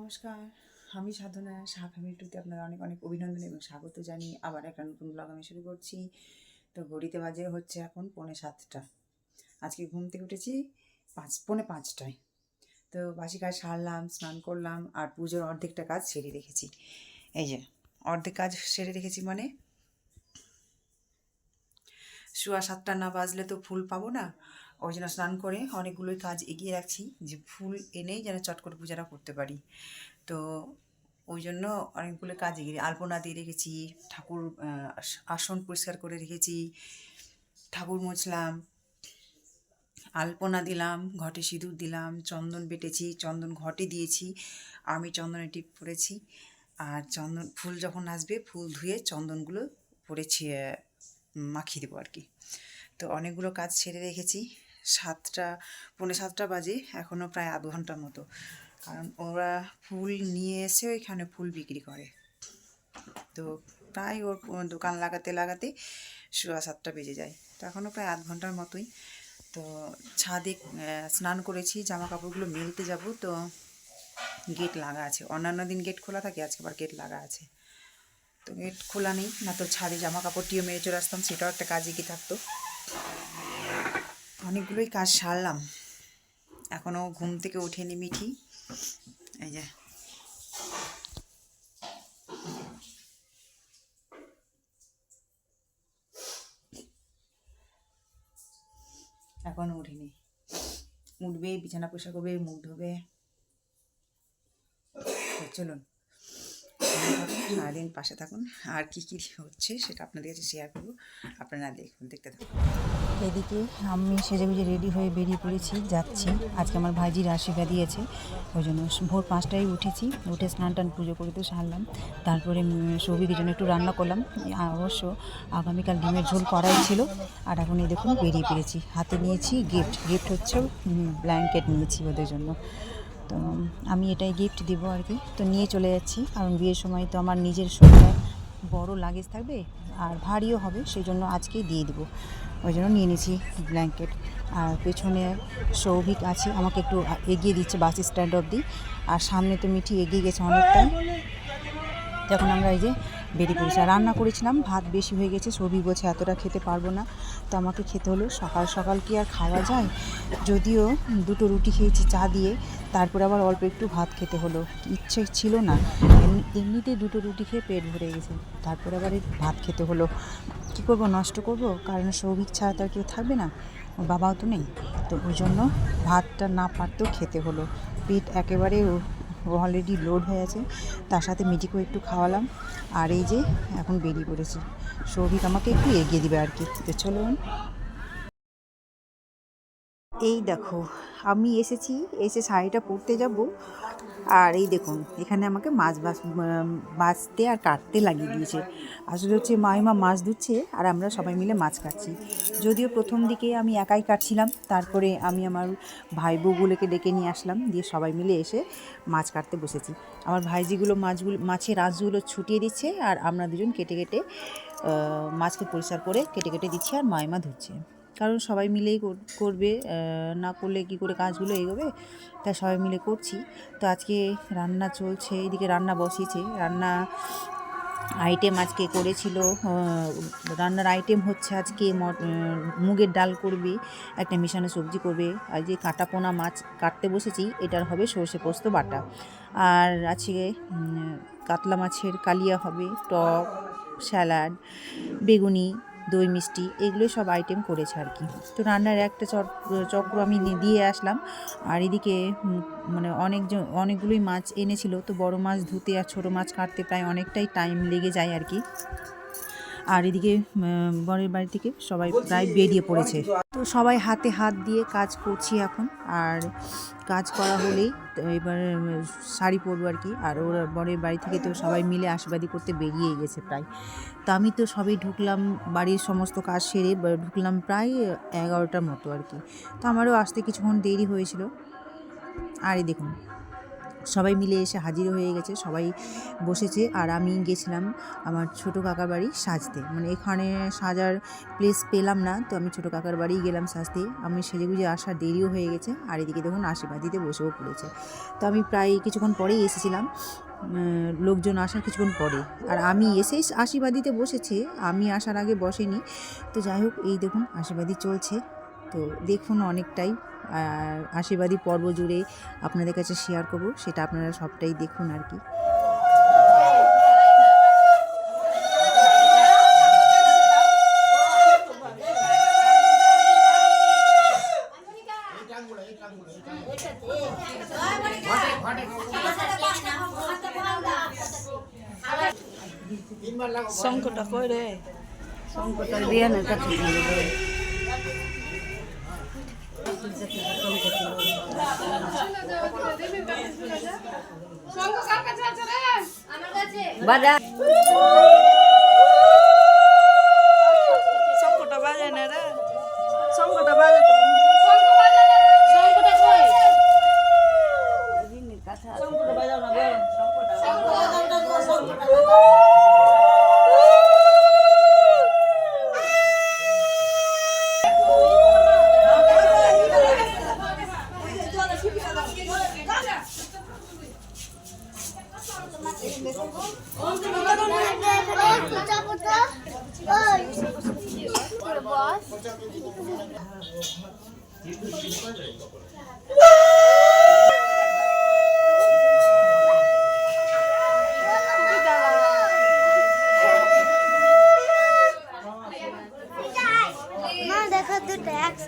নমস্কার, আমি সাধনা। সাহা ফ্যামিলি টুতে আপনারা অনেক অনেক অভিনন্দন এবং স্বাগত জানিয়ে আবার একটা নতুন ব্লগ আমি শুরু করছি। তো ঘড়িতে বাজে হচ্ছে এখন 6:45। আজকে ঘুম থেকে উঠেছি 5:45টায়। তো বাসি কাজ সারলাম, স্নান করলাম, আর পুজোর অর্ধেকটা কাজ সেরে রেখেছি। এই যে অর্ধেক কাজ সেরে রেখেছি মানে 7:15 না বাজলে তো ফুল পাবো না। ওই জন্য স্নান করে অনেকগুলোই কাজ এগিয়ে রাখছি, যে ফুল এনেই যেন চট করে পূজাটা করতে পারি। তো ওই জন্য অনেকগুলো কাজ এগিয়ে আলপনা দিয়ে রেখেছি, ঠাকুর আসন পরিষ্কার করে রেখেছি, ঠাকুর মুছলাম, আলপনা দিলাম, ঘটে সিঁদুর দিলাম, চন্দন বেটেছি, চন্দন ঘটে দিয়েছি, আমি চন্দনের টিপ পরেছি। আর চন্দন ফুল যখন আসবে ফুল ধুয়ে চন্দনগুলো পরেছি, মাখিয়ে দেবো আর কি। তো অনেকগুলো কাজ ছেড়ে রেখেছি। 7:45 বাজে, এখনও প্রায় আধ ঘন্টার মতো, কারণ ওরা ফুল নিয়ে এসে ওইখানে ফুল বিক্রি করে। তো প্রায় ওর দোকান লাগাতে লাগাতে 7:15 বেজে যায়। তো এখনও প্রায় আধ ঘন্টার মতোই। তো ছাদে স্নান করেছি, জামা কাপড়গুলো মেলতে যাব। তো গেট লাগা আছে, অন্যান্য দিন গেট খোলা থাকে, আজকে আবার গেট লাগা আছে। তো গেট খোলা নেই, না তো ছাদে জামা কাপড়টিও মেরে চলে আসতাম, সেটাও একটা কাজে কি থাকতো। অনেকগুলোই কাজ সারলাম, এখনও ঘুম থেকে ওঠেনি মিঠি। এই যে এখনও উঠিনি, উঠবে, বিছানা পরিষ্কার করবে, মুখ ধোবে। চলুন সারাদিন পাশে থাকুন, আর কি কি হচ্ছে সেটা আপনাদের কাছে শেয়ার করবো, আপনারা দেখতে থাকুন। এদিকে আমি সেজেগুজে রেডি হয়ে বেরিয়ে পড়েছি, যাচ্ছি। আজকে আমার ভাইজির আশীর্বাদ দিয়েছে, ওই জন্য ভোর 5টায় উঠেছি, উঠে স্নান টান পুজো করে তো সারলাম। তারপরে সৌভিকের জন্য একটু রান্না করলাম। অবশ্য আগামীকাল ডিমের ঝোল করাই ছিল। আর এখন এই দেখুন বেরিয়ে পড়েছি, হাতে নিয়েছি গিফট হচ্ছে ব্ল্যাঙ্কেট নিয়েছি ওদের জন্য। তো আমি এটাই গিফট দেবো আর কি। তো নিয়ে চলে যাচ্ছি, কারণ বিয়ের সময় তো আমার নিজের শরীরে বড় লাগেজ থাকবে আর ভারীও হবে, সেই জন্য আজকেই দিয়ে দেবো। ওই জন্য নিয়ে নিয়েছি ব্ল্যাঙ্কেট। আর পেছনে সৌভিক আছে, আমাকে একটু এগিয়ে দিচ্ছে বাস স্ট্যান্ড অবধি। আর সামনে তো মিঠি এগিয়ে গেছে অনেকটাই। তখন আমরা এই যে বেরিয়ে পড়েছি। আর রান্না করেছিলাম, ভাত বেশি হয়ে গেছে, সৌভিক বলছে এতটা খেতে পারবো না, তো আমাকে খেতে হলো। সকাল সকাল কি আর খাওয়া যায়, যদিও 2টো রুটি খেয়েছি চা দিয়ে, তারপরে আবার অল্প একটু ভাত খেতে হলো, ইচ্ছে ছিল না। এমনিতেই 2টো রুটি খেয়ে পেট ভরে গেছে, তারপরে আবার ভাত খেতে হলো। কী করবো, নষ্ট করব, কারণ সৌভিক ছাড়া তো আর কেউ থাকবে না, ওর বাবাও তো নেই। তো ওই জন্য ভাতটা না পারতেও খেতে হলো। পেট একেবারে অলরেডি লোড হয়ে আছে, তার সাথে মিঠিকেও একটু খাওয়ালাম। আর এই যে এখন বেরিয়ে পড়েছি, সৌভিক আমাকে একটু এগিয়ে দিবে আর কি। তো চলুন। এই দেখো আমি এসে শাড়িটা পরতে যাব, আর এই দেখুন এখানে আমাকে মাছ বাছতে আর কাটতে লাগিয়ে দিয়েছে। আসলে হচ্ছে মাইমা মাছ ধুচ্ছে আর আমরা সবাই মিলে মাছ কাটছি। যদিও প্রথম দিকে আমি একাই কাটছিলাম, তারপরে আমি আমার ভাই বউগুলোকে ডেকে নিয়ে আসলাম, দিয়ে সবাই মিলে এসে মাছ কাটতে বসেছি। আমার ভাইজিগুলো মাছের আঁশগুলো ছুটিয়ে দিচ্ছে, আর আমরা দুজন কেটে কেটে মাছকে পরিষ্কার করে কেটে কেটে দিচ্ছি, আর মাইমা ধুচ্ছে। কারণ সবাই মিলেই করবে, না করলে কি করে কাজগুলো এগোবে, তাই সবাই মিলে করছি। তো আজকে রান্না চলছে, এইদিকে রান্না বসিয়েছে। আইটেম আজকে করেছিল, রান্নার আইটেম হচ্ছে আজকে মুগের ডাল করবে, একটা মিশানো সবজি করবে। আর যে কাটা পোনা মাছ কাটতে বসেছি, এটার হবে সর্ষে পোস্ত বাটা। আর আজকে কাতলা মাছের কালিয়া হবে, টক, স্যালাড, বেগুনি, দই মিষ্টি, এগুলোই সব আইটেম করেছে আর কি। তো রান্নার একটা চক্র আমি দিয়ে আসলাম। আর এদিকে মানে অনেকগুলোই মাছ এনেছিল, তো বড় মাছ ধুতে আর ছোটো মাছ কাটতে প্রায় অনেকটাই টাইম লেগে যায় আর কি। আর এদিকে বরের বাড়ি থেকে সবাই প্রায় বেরিয়ে পড়েছে, তো সবাই হাতে হাত দিয়ে কাজ করছি এখন। আর কাজ করা হলেই এবার শাড়ি পরবো আর কি। আর ওরা বরের বাড়ি থেকে তো সবাই মিলে আশীর্বাদী করতে বেরিয়েই গেছে প্রায়। তো আমি তো সবাই ঢুকলাম, বাড়ির সমস্ত কাজ সেরে ঢুকলাম প্রায় 11টার মতো আর কি। তো আমারও আসতে কিছুক্ষণ দেরি হয়েছিল। আর এই দেখুন সবাই মিলে এসে হাজির হয়ে গেছে, সবাই বসেছে। আর আমি গেছিলাম আমার ছোটো কাকার বাড়ি সাজতে, মানে এখানে সাজার প্লেস পেলাম না, তো আমি ছোটো কাকার বাড়ি গেলাম সাজতে। আমি সেজেগুজে আসার দেরিও হয়ে গেছে, আর এদিকে দেখুন আশীর্বাদ দিতে বসেও পড়েছে। তো আমি প্রায় কিছুক্ষণ পরেই এসেছিলাম, লোকজন আসার কিছুক্ষণ পরে, আর আমি এসেই আশীর্বাদ দিতে বসেছে, আমি আসার আগে বসেনি। তো যাই হোক, এই দেখুন আশীর্বাদই চলছে। তো দেখুন অনেকটাই আশীর্বাদী পর্ব জুড়ে আপনাদের কাছে শেয়ার করব, সেটা আপনারা সবটাই দেখুন আর কি। শঙ্কটা কই রে? শঙ্কটা দিয়ে না কাছে বাজা শঙ্কটা বাজে না রে, শঙ্কটা বাজে তো শঙ্কটা বাজাও না গো। দেখা তো ট্যাক্স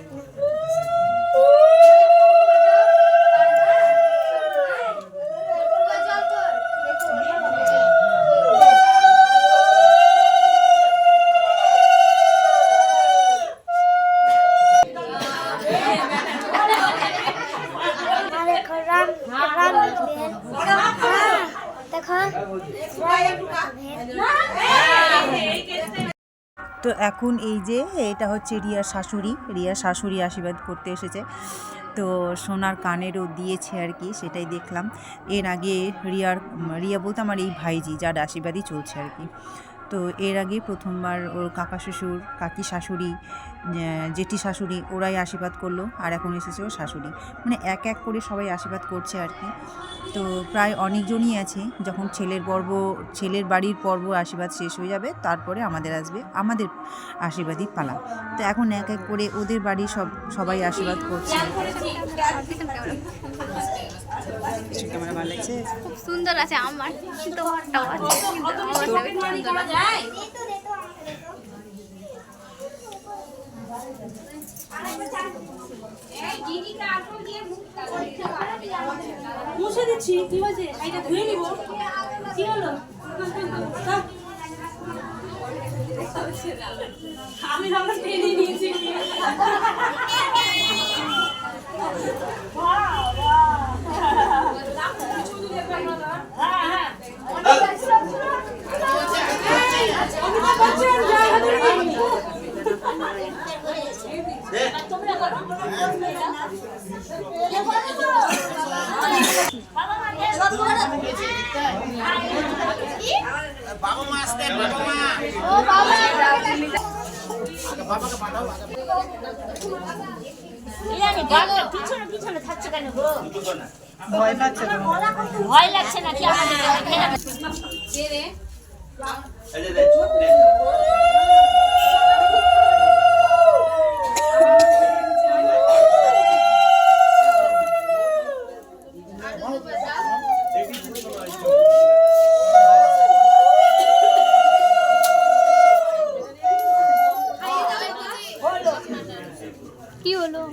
তো এখন এই যে এটা হচ্ছে রিয়ার শাশুড়ি আশীর্বাদ করতে এসেছে। তো সোনার কানেরও দিয়েছে আর কি, সেটাই দেখলাম। এর আগে রিয়া বলতে আমার এই ভাইজি, যার আশীর্বাদই চলছে আর কি। তো এর আগে প্রথমবার ওর কাকা শ্বশুর, কাকি শাশুড়ি, জেঠি শাশুড়ি ওরাই আশীর্বাদ করলো, আর এখন এসেছে ওর শাশুড়ি, মানে এক এক করে সবাই আশীর্বাদ করছে আর কি। তো প্রায় অনেকজনই আছে। যখন ছেলের বাড়ির পর্ব আশীর্বাদ শেষ হয়ে যাবে, তারপরে আমাদের আসবে আমাদের আশীর্বাদই পালা। তো এখন এক এক করে ওদের বাড়ির সবাই আশীর্বাদ করছে। ক্যামেরা ভালো লাগছে, খুব সুন্দর আছে। আমার তোমারটাও আছে, মুছে দিচ্ছি, কি হয়েছে? এটা ধুয়ে নিব, কি হলো? আমি ভাবলাম টেনে নিয়েছি। বাবা মা আসতে, বাবা মা ও বাবা বাবাকে পাঠাও। এই আমি ডাক্তার পিছনে পিছনে থাকছে কেন গো? ভয় পাচ্ছে তো? ভয় লাগছে নাকি আমাদের? কে রে? এই যে কি হলো?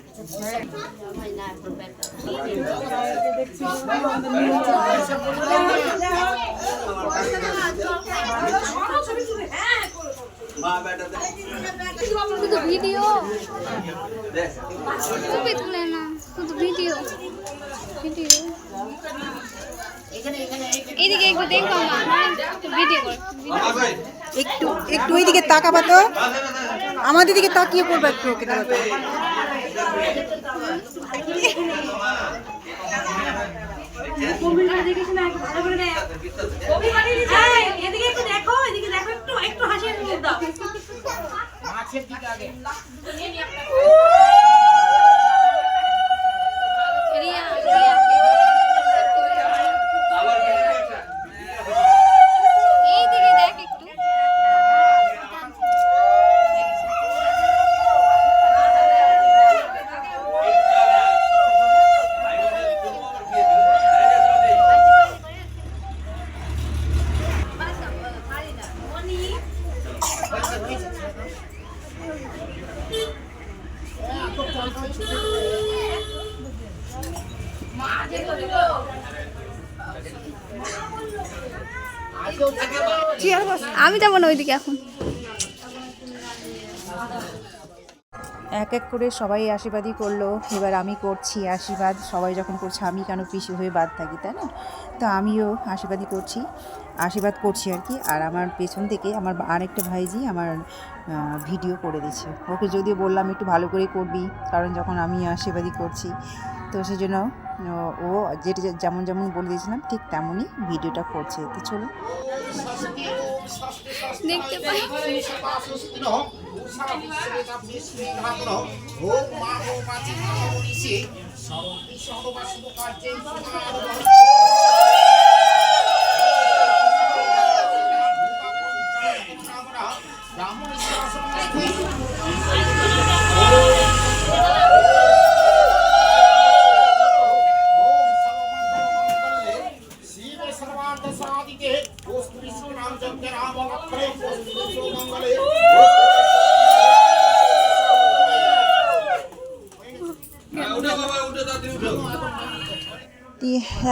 শুধু ভিডিও ছবি তুলে না, শুধু ভিডিও ভিডিও। এইদিকে একটু দেখবো, ভিডিও কর, একটু একটু ওইদিকে তাকাবা তো, আমাদের দিকে তাকিয়ে পড়বা একটু, ওকে দাও। কবিতা দেখিস না একটু ভালো করে দেখ কবি বানিয়ে দিছে এদিকে একটু দেখো এদিকে দেখো একটু একটু হাসি মুখ দাও মাছের দিকে আগে এইদিকে দেখ একটু আমি যাবো না ওইদিকে এখন এক এক করে সবাই আশীর্বাদই করলো, এবার আমি করছি আশীর্বাদ। সবাই যখন করছে আমি কেন পিছু হয়ে বাদ থাকি, তাই না? তো আমিও আশীর্বাদই করছি, আশীর্বাদ করছি আর কি। আর আমার পেছন থেকে আমার আরেকটা ভাইজি আমার ভিডিও করে দিচ্ছে। ওকে যদিও বললাম একটু ভালো করে করবি, কারণ যখন আমি আশীর্বাদই করছি, তো সেই জন্য ও যেটা যেমন যেমন বলে দিয়েছিলাম ঠিক তেমনই ভিডিওটা করছে। তো চলো দেখতে পাই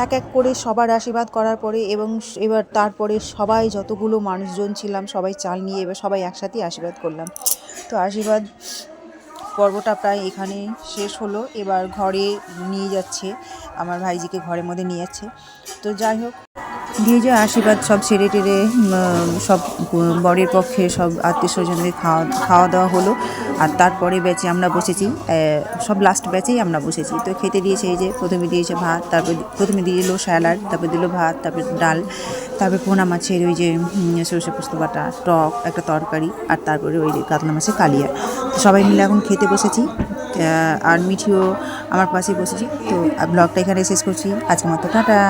এক এক করে সবার আশীর্বাদ করার পরে এবং এবার তারপরে সবাই যতগুলো মানুষজন ছিলাম সবাই চাল নিয়ে এবার সবাই একসাথেই আশীর্বাদ করলাম। তো আশীর্বাদ পর্বটা প্রায় এখানে শেষ হলো। এবার ঘরে নিয়ে যাচ্ছে, আমার ভাইজিকে ঘরের মধ্যে নিয়ে যাচ্ছে। তো যাই হোক, দিয়ে যে আশীর্বাদ সব ছেড়ে টেড়ে সব বরের পক্ষে সব আত্মীয় স্বজনদের খাওয়া দাওয়া হলো। আর তারপরে ব্যাচে আমরা বসেছি, সব লাস্ট ব্যাচেই আমরা বসেছি। তো খেতে দিয়েছে, এই যে প্রথমে দিয়েছে ভাত, তারপর প্রথমে দিয়ে দিল স্যালাড, তারপর দিল ভাত, তারপর ডাল, তারপর পোনা মাছের ওই যে সরষে পোস্ত বাটা, টক একটা তরকারি, আর তারপরে ওই কাতলা মাছের কালিয়া। তো সবাই মিলে এখন খেতে বসেছি, আর মিঠিও আমার পাশে বসেছি। তো ব্লগটা এখানে শেষ করছি, আজকের মতো টাটা।